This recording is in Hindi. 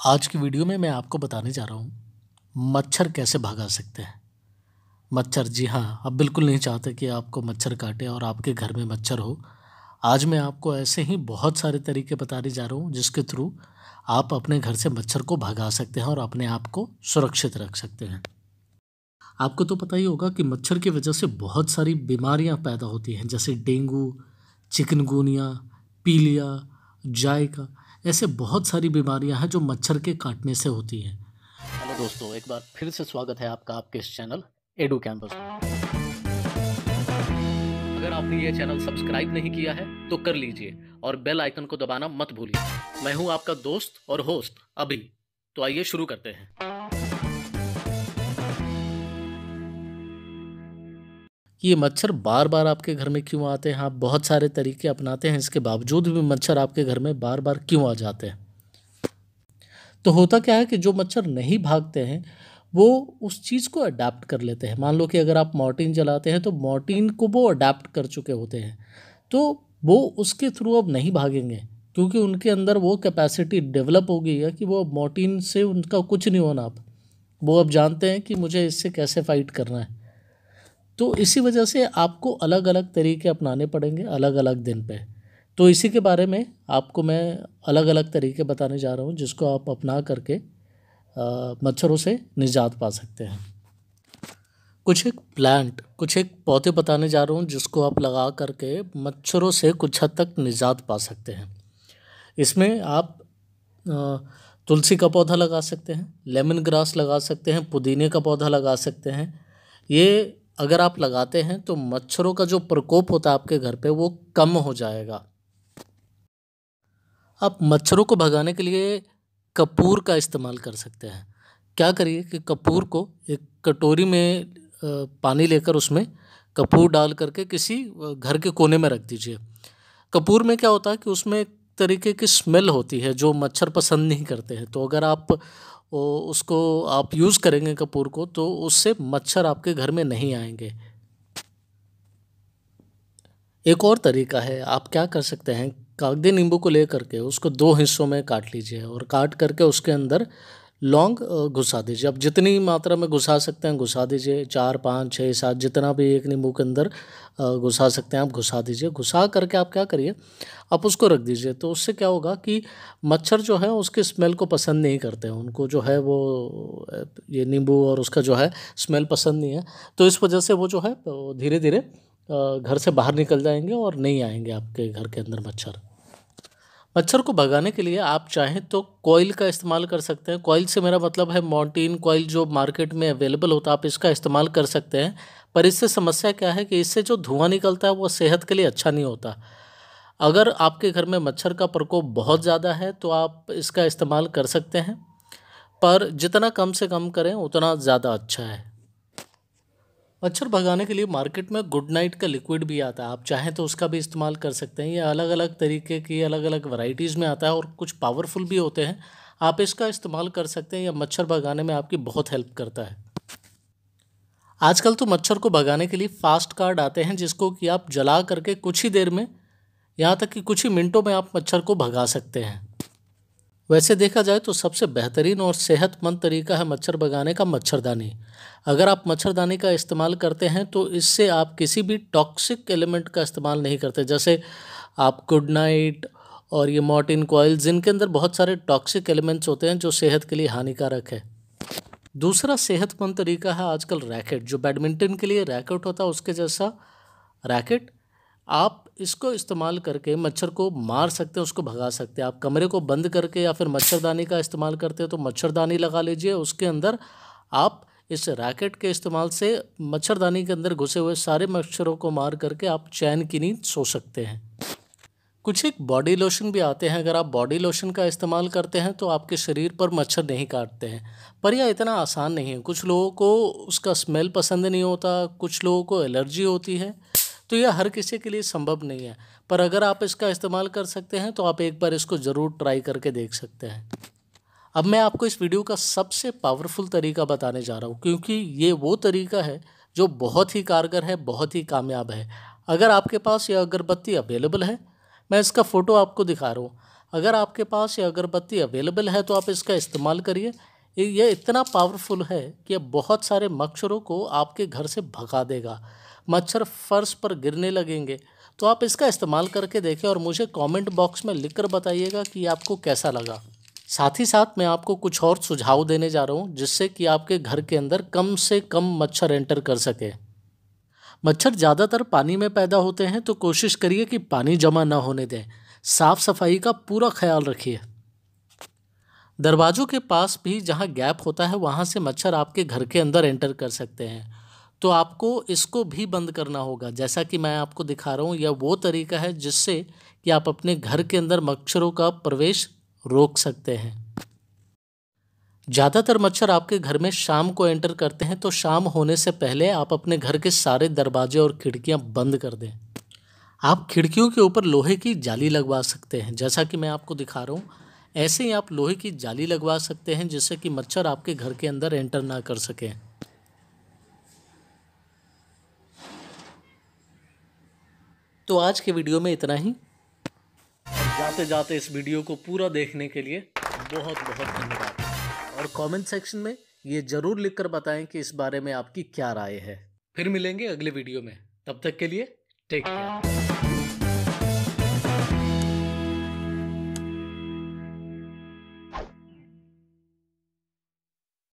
आज की वीडियो में मैं आपको बताने जा रहा हूँ मच्छर कैसे भगा सकते हैं। मच्छर, जी हाँ, आप बिल्कुल नहीं चाहते कि आपको मच्छर काटे और आपके घर में मच्छर हो। आज मैं आपको ऐसे ही बहुत सारे तरीके बताने जा रहा हूँ जिसके थ्रू आप अपने घर से मच्छर को भगा सकते हैं और अपने आप को सुरक्षित रख सकते हैं। आपको तो पता ही होगा कि मच्छर की वजह से बहुत सारी बीमारियाँ पैदा होती हैं, जैसे डेंगू, चिकनगुनिया, पीलिया, जायका। ऐसे बहुत सारी बीमारियां हैं जो मच्छर के काटने से होती हैं। हेलो दोस्तों, एक बार फिर से स्वागत है आपका आपके इस चैनल एडू कैंपस में। अगर आपने ये चैनल सब्सक्राइब नहीं किया है तो कर लीजिए और बेल आइकन को दबाना मत भूलिए। मैं हूं आपका दोस्त और होस्ट अभी। तो आइए शुरू करते हैं। ये मच्छर बार बार आपके घर में क्यों आते हैं? आप बहुत सारे तरीके अपनाते हैं, इसके बावजूद भी मच्छर आपके घर में बार बार क्यों आ जाते हैं? तो होता क्या है कि जो मच्छर नहीं भागते हैं वो उस चीज़ को अडेप्ट कर लेते हैं। मान लो कि अगर आप मॉर्टिन जलाते हैं तो मॉर्टिन को वो अडेप्ट कर चुके होते हैं, तो वो उसके थ्रू अब नहीं भागेंगे, क्योंकि उनके अंदर वो कैपेसिटी डेवलप हो गई है कि वो मॉर्टिन से उनका कुछ नहीं होना। अब वो अब जानते हैं कि मुझे इससे कैसे फाइट करना है। तो इसी वजह से आपको अलग अलग तरीके अपनाने पड़ेंगे अलग अलग दिन पे। तो इसी के बारे में आपको मैं अलग अलग तरीके बताने जा रहा हूँ जिसको आप अपना करके मच्छरों से निजात पा सकते हैं। कुछ एक पौधे बताने जा रहा हूँ जिसको आप लगा करके मच्छरों से कुछ हद तक निजात पा सकते हैं। इसमें आप तुलसी का पौधा लगा सकते हैं, लेमन ग्रास लगा सकते हैं, पुदीने का पौधा लगा सकते हैं। ये अगर आप लगाते हैं तो मच्छरों का जो प्रकोप होता है आपके घर पे वो कम हो जाएगा। आप मच्छरों को भगाने के लिए कपूर का इस्तेमाल कर सकते हैं। क्या करिए कि कपूर को एक कटोरी में पानी लेकर उसमें कपूर डाल करके किसी घर के कोने में रख दीजिए। कपूर में क्या होता है कि उसमें एक तरीके की स्मेल होती है जो मच्छर पसंद नहीं करते हैं। तो अगर आप उसको आप यूज़ करेंगे कपूर को, तो उससे मच्छर आपके घर में नहीं आएंगे। एक और तरीका है, आप क्या कर सकते हैं, कागदी नींबू को लेकर के उसको 2 हिस्सों में काट लीजिए और काट करके उसके अंदर लौंग घुसा दीजिए। आप जितनी मात्रा में घुसा सकते हैं घुसा दीजिए, 4 5 6 7 जितना भी एक नींबू के अंदर घुसा सकते हैं आप घुसा दीजिए। घुसा करके आप क्या करिए, आप उसको रख दीजिए। तो उससे क्या होगा कि मच्छर जो है उसके स्मेल को पसंद नहीं करते हैं, उनको जो है वो ये नींबू और उसका जो है स्मेल पसंद नहीं है। तो इस वजह से वो जो है धीरे धीरे घर से बाहर निकल जाएंगे और नहीं आएंगे आपके घर के अंदर मच्छर। मच्छर को भगाने के लिए आप चाहें तो कॉइल का इस्तेमाल कर सकते हैं। कॉइल से मेरा मतलब है मॉर्टीन कॉइल जो मार्केट में अवेलेबल होता है, आप इसका इस्तेमाल कर सकते हैं। पर इससे समस्या क्या है कि इससे जो धुआं निकलता है वो सेहत के लिए अच्छा नहीं होता। अगर आपके घर में मच्छर का प्रकोप बहुत ज़्यादा है तो आप इसका इस्तेमाल कर सकते हैं, पर जितना कम से कम करें उतना ज़्यादा अच्छा है। मच्छर भगाने के लिए मार्केट में गुड नाइट का लिक्विड भी आता है, आप चाहें तो उसका भी इस्तेमाल कर सकते हैं। ये अलग अलग तरीके की अलग अलग वैरायटीज़ में आता है और कुछ पावरफुल भी होते हैं। आप इसका इस्तेमाल कर सकते हैं, यह मच्छर भगाने में आपकी बहुत हेल्प करता है। आजकल तो मच्छर को भगाने के लिए फास्ट कार्ड आते हैं जिसको कि आप जला करके कुछ ही देर में, यहाँ तक कि कुछ ही मिनटों में आप मच्छर को भगा सकते हैं। वैसे देखा जाए तो सबसे बेहतरीन और सेहतमंद तरीका है मच्छर भगाने का मच्छरदानी। अगर आप मच्छरदानी का इस्तेमाल करते हैं तो इससे आप किसी भी टॉक्सिक एलिमेंट का इस्तेमाल नहीं करते, जैसे आप गुड नाइट और ये मॉर्टिन कॉइल, जिनके अंदर बहुत सारे टॉक्सिक एलिमेंट्स होते हैं जो सेहत के लिए हानिकारक है। दूसरा सेहतमंद तरीका है आजकल रैकेट, जो बैडमिंटन के लिए रैकेट होता है उसके जैसा रैकेट। आप इसको इस्तेमाल करके मच्छर को मार सकते हैं, उसको भगा सकते हैं। आप कमरे को बंद करके या फिर मच्छरदानी का इस्तेमाल करते हैं तो मच्छरदानी लगा लीजिए, उसके अंदर आप इस रैकेट के इस्तेमाल से मच्छरदानी के अंदर घुसे हुए सारे मच्छरों को मार करके आप चैन की नींद सो सकते हैं। कुछ एक बॉडी लोशन भी आते हैं, अगर आप बॉडी लोशन का इस्तेमाल करते हैं तो आपके शरीर पर मच्छर नहीं काटते हैं। पर यह इतना आसान नहीं है, कुछ लोगों को उसका स्मेल पसंद नहीं होता, कुछ लोगों को एलर्जी होती है, तो यह हर किसी के लिए संभव नहीं है। पर अगर आप इसका इस्तेमाल कर सकते हैं तो आप एक बार इसको ज़रूर ट्राई करके देख सकते हैं। अब मैं आपको इस वीडियो का सबसे पावरफुल तरीका बताने जा रहा हूँ, क्योंकि ये वो तरीका है जो बहुत ही कारगर है, बहुत ही कामयाब है। अगर आपके पास यह अगरबत्ती अवेलेबल है, मैं इसका फ़ोटो आपको दिखा रहा हूँ। अगर आपके पास ये अगरबत्ती अवेलेबल है तो आप इसका इस्तेमाल करिए। ये इतना पावरफुल है कि ये बहुत सारे मच्छरों को आपके घर से भगा देगा। मच्छर फर्श पर गिरने लगेंगे। तो आप इसका इस्तेमाल करके देखें और मुझे कमेंट बॉक्स में लिखकर बताइएगा कि ये आपको कैसा लगा। साथ ही साथ मैं आपको कुछ और सुझाव देने जा रहा हूँ जिससे कि आपके घर के अंदर कम से कम मच्छर एंटर कर सके। मच्छर ज़्यादातर पानी में पैदा होते हैं, तो कोशिश करिए कि पानी जमा ना होने दें। साफ सफाई का पूरा ख्याल रखिए। दरवाजों के पास भी जहाँ गैप होता है वहाँ से मच्छर आपके घर के अंदर एंटर कर सकते हैं, तो आपको इसको भी बंद करना होगा। जैसा कि मैं आपको दिखा रहा हूँ, यह वो तरीका है जिससे कि आप अपने घर के अंदर मच्छरों का प्रवेश रोक सकते हैं। ज़्यादातर मच्छर आपके घर में शाम को एंटर करते हैं, तो शाम होने से पहले आप अपने घर के सारे दरवाजे और खिड़कियां बंद कर दें। आप खिड़कियों के ऊपर लोहे की जाली लगवा सकते हैं, जैसा कि मैं आपको दिखा रहा हूँ। ऐसे ही आप लोहे की जाली लगवा सकते हैं जिससे कि मच्छर आपके घर के अंदर एंटर ना कर सकें। तो आज के वीडियो में इतना ही। जाते जाते इस वीडियो को पूरा देखने के लिए बहुत बहुत धन्यवाद। और कमेंट सेक्शन में ये ज़रूर लिखकर बताएं कि इस बारे में आपकी क्या राय है। फिर मिलेंगे अगले वीडियो में, तब तक के लिए टेक केयर।